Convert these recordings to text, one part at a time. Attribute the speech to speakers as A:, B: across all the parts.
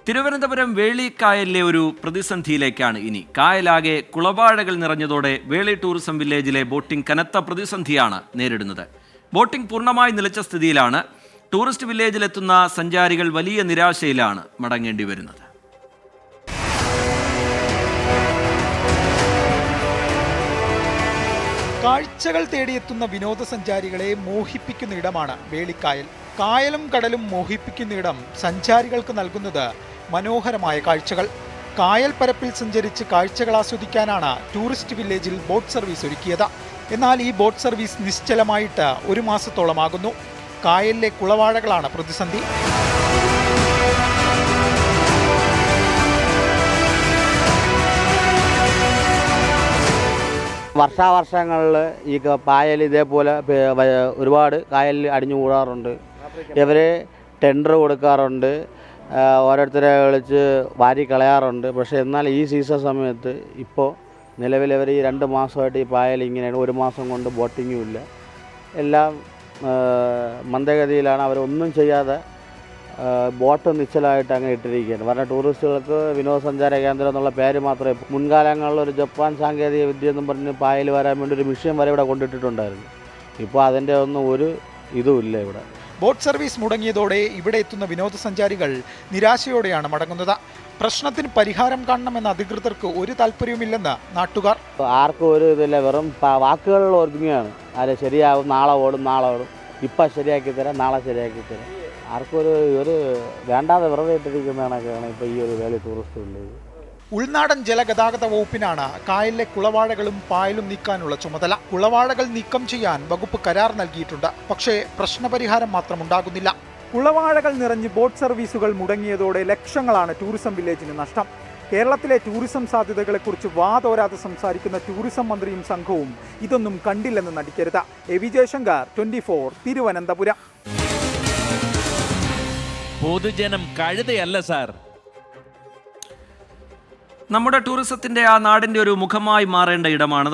A: തിരുവനന്തപുരം വേളി കായലിലെ ഒരു പ്രതിസന്ധിയിലേക്കാണ് ഇനി. കായലാകെ കുളവാഴകൾ നിറഞ്ഞതോടെ വേളി ടൂറിസം വില്ലേജിലെ ബോട്ടിംഗ് കനത്ത പ്രതിസന്ധിയാണ് നേരിടുന്നത്. ബോട്ടിംഗ് പൂർണ്ണമായി നിലച്ച സ്ഥിതിയിലാണ്. ടൂറിസ്റ്റ് വില്ലേജിലെത്തുന്ന സഞ്ചാരികൾ വലിയ നിരാശയിലാണ് മടങ്ങേണ്ടി വരുന്നത്.
B: കാഴ്ചകൾ തേടിയെത്തുന്ന വിനോദസഞ്ചാരികളെ മോഹിപ്പിക്കുന്ന ഇടമാണ് വേളിക്കായൽ. കായലും കടലും മോഹിപ്പിക്കുന്ന ഇടം സഞ്ചാരികൾക്ക് നൽകുന്നത് മനോഹരമായ കാഴ്ചകൾ. കായൽ പരപ്പിൽ സഞ്ചരിച്ച് കാഴ്ചകൾ ആസ്വദിക്കാനാണ് ടൂറിസ്റ്റ് വില്ലേജിൽ ബോട്ട് സർവീസ് ഒരുക്കിയത്. എന്നാൽ ഈ ബോട്ട് സർവീസ് നിശ്ചലമായിട്ട് ഒരു മാസത്തോളമാകുന്നു. കായലിലെ കുളവാഴകളാണ് പ്രതിസന്ധി.
C: വർഷാവർഷങ്ങളിൽ ഈ പായൽ ഇതേപോലെ ഒരുപാട് കായലിൽ അടിഞ്ഞുകൂടാറുണ്ട്. ഇവർ ടെൻഡർ കൊടുക്കാറുണ്ട്, ഓരോരുത്തരെ വിളിച്ച് വാരി കളയാറുണ്ട്. പക്ഷേ എന്നാൽ ഈ സീസൺ സമയത്ത് ഇപ്പോൾ നിലവിലിവർ ഈ 2 മാസമായിട്ട് ഈ പായൽ ഇങ്ങനെയാണ്. 1 മാസം കൊണ്ട് ബോട്ടിങ്ങും ഇല്ല, എല്ലാം മന്ദഗതിയിലാണ്. അവരൊന്നും ചെയ്യാതെ ബോട്ട് നിശ്ചലമായിട്ട് അങ്ങനെ ഇട്ടിരിക്കുകയാണ്. പറഞ്ഞ ടൂറിസ്റ്റുകൾക്ക് വിനോദസഞ്ചാര കേന്ദ്രം എന്നുള്ള പേര് മാത്രമേ. മുൻകാലങ്ങളിൽ ഒരു ജപ്പാൻ സാങ്കേതിക വിദ്യ എന്നും പറഞ്ഞ് പായൽ വരാൻ വേണ്ടി ഒരു മിഷ്യൻ വരെ ഇവിടെ കൊണ്ടിട്ടിട്ടുണ്ടായിരുന്നു. ഇപ്പോൾ അതിൻ്റെ ഒന്നും ഒരു ഇതുമില്ല ഇവിടെ.
B: ബോട്ട് സർവീസ് മുടങ്ങിയതോടെ ഇവിടെ എത്തുന്ന വിനോദസഞ്ചാരികൾ നിരാശയോടെയാണ് മടങ്ങുന്നത്. പ്രശ്നത്തിന് പരിഹാരം കാണണമെന്ന അധികൃതർക്ക് ഒരു താല്പര്യവുമില്ലെന്ന് നാട്ടുകാർ.
C: ആർക്കും ഒരു ഇതില്ല, വെറും വാക്കുകളിൽ ഒതുങ്ങുകയാണ്. അത് ശരിയാവും, നാളെ ഓടും, ഇപ്പം ശരിയാക്കി തരാം, നാളെ ശരിയാക്കി തരാം. ആർക്കും ഒരു വേണ്ടാതെ വെറുതെ ഇട്ടിരിക്കുന്നതാണ് ഇപ്പോൾ ഈ ഒരു വേളി ടൂറിസ്റ്റ് വില്ലേജ്.
B: ഉൾനാടൻ ജലഗതാഗത വകുപ്പിനാണ് കായലിലെ കുളവാഴകളും പായലും നീക്കാനുള്ള ചുമതല. കുളവാഴകൾ നീക്കം ചെയ്യാൻ വകുപ്പ് കരാർ നൽകിയിട്ടുണ്ട്. പക്ഷേ പ്രശ്നപരിഹാരം മാത്രം ഉണ്ടാകുന്നില്ല. കുളവാഴകൾ നിറഞ്ഞ് ബോട്ട് സർവീസുകൾ മുടങ്ങിയതോടെ ലക്ഷങ്ങളാണ് ടൂറിസം വില്ലേജിന് നഷ്ടം. കേരളത്തിലെ ടൂറിസം സാധ്യതകളെക്കുറിച്ച് വാതോരാതെ സംസാരിക്കുന്ന ടൂറിസം മന്ത്രിയും സംഘവും ഇതൊന്നും കണ്ടില്ലെന്ന് നടിക്കരുത്. A V Jayasankar, 24, Thiruvananthapuram.
D: പൊതുജനം കഴുതയല്ല സാർ.
A: നമ്മുടെ ടൂറിസത്തിൻ്റെ ആ നാടിൻ്റെ ഒരു മുഖമായി മാറേണ്ട ഇടമാണ്.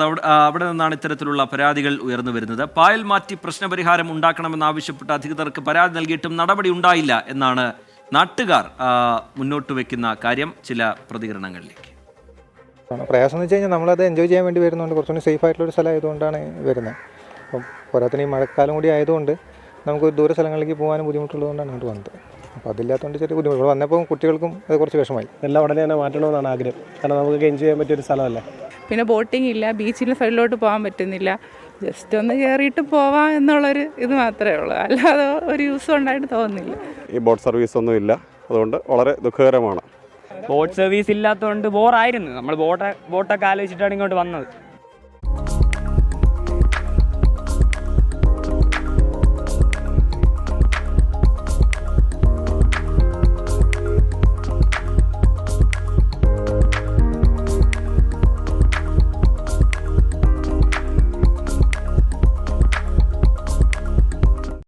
A: അവിടെ നിന്നാണ് ഇത്തരത്തിലുള്ള പരാതികൾ ഉയർന്നു വരുന്നത്. പായൽ മാറ്റി പ്രശ്നപരിഹാരം ഉണ്ടാക്കണമെന്നാവശ്യപ്പെട്ട് അധികൃതർക്ക് പരാതി നൽകിയിട്ടും നടപടി ഉണ്ടായില്ല എന്നാണ് നാട്ടുകാർ മുന്നോട്ട് വയ്ക്കുന്ന കാര്യം. ചില പ്രതികരണങ്ങളിലേക്ക്.
E: പ്രയാസം എന്ന് വെച്ച് കഴിഞ്ഞാൽ നമ്മളത് എൻജോയ് ചെയ്യാൻ വേണ്ടി വരുന്നതുകൊണ്ട് കുറച്ചുകൂടി സേഫ് ആയിട്ടുള്ളൊരു സ്ഥലം ആയതുകൊണ്ടാണ് വരുന്നത്. അപ്പം പോരാത്തിന് ഈ മഴക്കാലം കൂടി ആയതുകൊണ്ട് നമുക്ക് ദൂര സ്ഥലങ്ങളിലേക്ക് പോകാനും ബുദ്ധിമുട്ടുള്ളതുകൊണ്ടാണ് അങ്ങോട്ട് വന്നത്. അപ്പോൾ അതില്ലാത്തതുകൊണ്ട് ചെറിയ ബുദ്ധിമുട്ട്. വന്നപ്പോൾ കുട്ടികൾക്കും അത് കുറച്ച് വിഷമമായി.
F: എല്ലാം ഉടനെ തന്നെ മാറ്റണമെന്നാണ് ആഗ്രഹം. കാരണം നമുക്ക് എൻജോയ് ചെയ്യാൻ പറ്റിയൊരു സ്ഥലമല്ലേ.
G: പിന്നെ ബോട്ടിംഗ് ഇല്ല, ബീച്ചിൻ്റെ സൈഡിലോട്ട് പോകാൻ പറ്റുന്നില്ല. ജസ്റ്റ് ഒന്ന് കയറിയിട്ട് പോവാം എന്നുള്ളൊരു ഇത് മാത്രമേ ഉള്ളൂ, അല്ലാതെ ഒരു യൂസും ഉണ്ടായിട്ട് തോന്നുന്നില്ല.
H: ഈ ബോട്ട് സർവീസ് ഒന്നും ഇല്ല, അതുകൊണ്ട് വളരെ ദുഃഖകരമാണ്.
I: ബോട്ട് സർവീസ് ഇല്ലാത്തതുകൊണ്ട് ബോറായിരുന്നു. നമ്മൾ ബോട്ടൊക്കെ ആലോചിച്ചിട്ടാണ് ഇങ്ങോട്ട് വന്നത്.